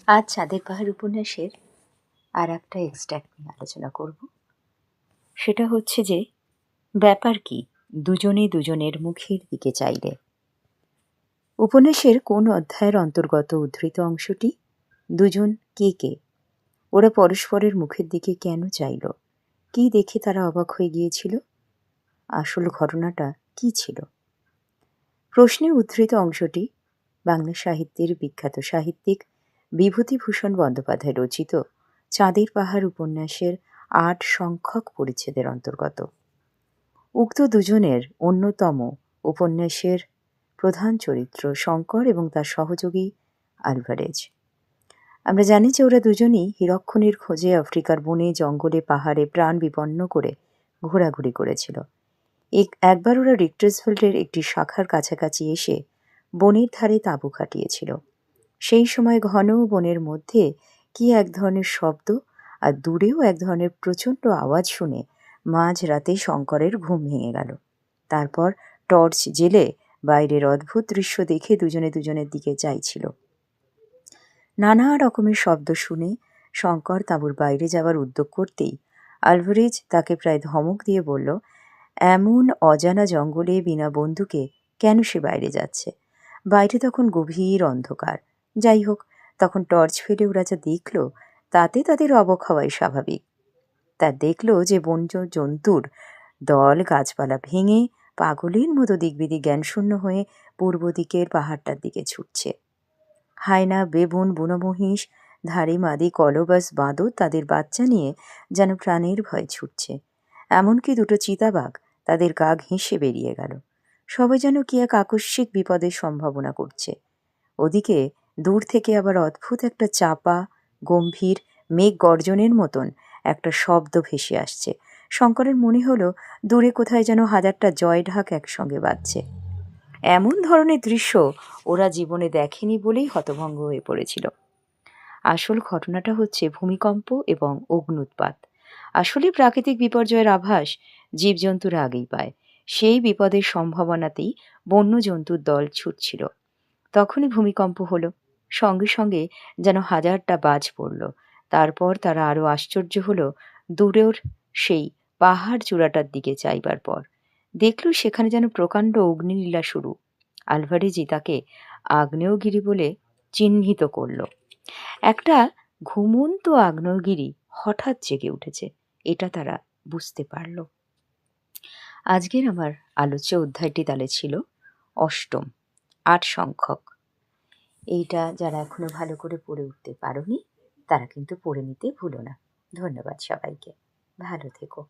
আজ চাঁদের পাহাড় উপন্যাসের আর একটা এক্সট্র্যাক্ট নিয়ে আলোচনা করব। সেটা হচ্ছে যে ব্যাপার কি দুজনে দুজনের মুখের দিকে চাইলে। উপন্যাসের কোন অধ্যায়ের অন্তর্গত উদ্ধৃত অংশটি? দুজন কে কে? ওরা পরস্পরের মুখের দিকে কেন চাইল? কি দেখে তারা অবাক হয়ে গিয়েছিল? আসল ঘটনাটা কি ছিল? প্রশ্নে উদ্ধৃত অংশটি বাংলা সাহিত্যের বিখ্যাত সাহিত্যিক বিভূতিভূষণ বন্দ্যোপাধ্যায় রচিত চাঁদের পাহাড় উপন্যাসের ৮ সংখ্যক পরিচ্ছেদের অন্তর্গত। উক্ত দুজনের অন্যতম উপন্যাসের প্রধান চরিত্র শঙ্কর এবং তার সহযোগী আলভারেজ। আমরা জানি যে ওরা দুজনই হীরকখনির খোঁজে আফ্রিকার বনে জঙ্গলে পাহাড়ে প্রাণ বিপন্ন করে ঘোরাঘুরি করেছিল। একবার ওরা রিক্টার্সফিল্ডের একটি শাখার কাছাকাছি এসে বনের ধারে তাঁবু খাটিয়েছিল। সেই সময় ঘন বনের মধ্যে কি এক ধরনের শব্দ আর দূরেও এক ধরনের প্রচণ্ড আওয়াজ শুনে মাঝ রাতে শঙ্করের ঘুম ভেঙে গেল। তারপর টর্চ জেলে বাইরের অদ্ভুত দৃশ্য দেখে দুজনে দুজনের দিকে চাইছিল। নানা রকমের শব্দ শুনে শঙ্কর তাঁবুর বাইরে যাওয়ার উদ্যোগ করতেই আলভারেজ তাকে প্রায় ধমক দিয়ে বলল, এমন অজানা জঙ্গলে বিনা বন্দুকে কেন সে বাইরে যাচ্ছে? বাইরে তখন গভীর অন্ধকার। যাই হোক, তখন টর্চ ফেলে ওরা যা দেখল তাতে তাদের অবাক হওয়াই স্বাভাবিক। তা দেখল যে বন্য জন্তুর দল গাছপালা ভেঙে পাগলের মতো দিকবিদিক জ্ঞানশূন্য হয়ে পূর্ব দিকের পাহাড়টার দিকে ছুটছে। হায়না, বেবুন, বুনো মহিষ, ধাড়ি মাদি, কলবাস, বাঁদর তাদের বাচ্চা নিয়ে যেন প্রাণের ভয়ে ছুটছে। এমনকি দুটো চিতাবাঘ তাদের গা ঘেঁষে বেরিয়ে গেল। সবাই যেন কি এক আকস্মিক বিপদের সম্ভাবনা করছে। ওদিকে দূর থেকে আবার অদ্ভুত একটা চাপা গম্ভীর মেঘ গর্জনের মতন একটা শব্দ ভেসে আসছে। শঙ্করের মনে হলো দূরে কোথায় যেন হাজারটা জয়ঢাক একসঙ্গে বাজছে। এমন ধরনের দৃশ্য ওরা জীবনে দেখেনি বলেই হতভম্ব হয়ে পড়েছিল। আসল ঘটনাটা হচ্ছে ভূমিকম্প এবং অগ্ন্যুৎপাত। আসলে প্রাকৃতিক বিপর্যয়ের আভাস জীবজন্তুরা আগেই পায়। সেই বিপদের সম্ভাবনাতেই বন্য জন্তুর দল ছুটছিল। তখনই ভূমিকম্প হলো। সঙ্গে সঙ্গে যেন হাজারটা বাজ পড়ল। তারপর তারা আরো আশ্চর্য হলো দূরের সেই পাহাড় চূড়াটার দিকে চাইবার পর দেখল সেখানে যেন প্রকাণ্ড অগ্নিলীলা শুরু। আলভারেজি তাকে আগ্নেয়গিরি বলে চিহ্নিত করল। একটা ঘুমন্ত আগ্নেয়গিরি হঠাৎ জেগে উঠেছে, এটা তারা বুঝতে পারল। আজকের আমার আলোচ্য অধ্যায়টি তাহলে ছিল অষ্টম, ৮ সংখ্যক। এইটা যারা এখনো ভালো করে পড়ে উঠতে পারোনি তারা কিন্তু পড়ে নিতে ভুলো না। ধন্যবাদ সবাইকে। ভালো থেকো।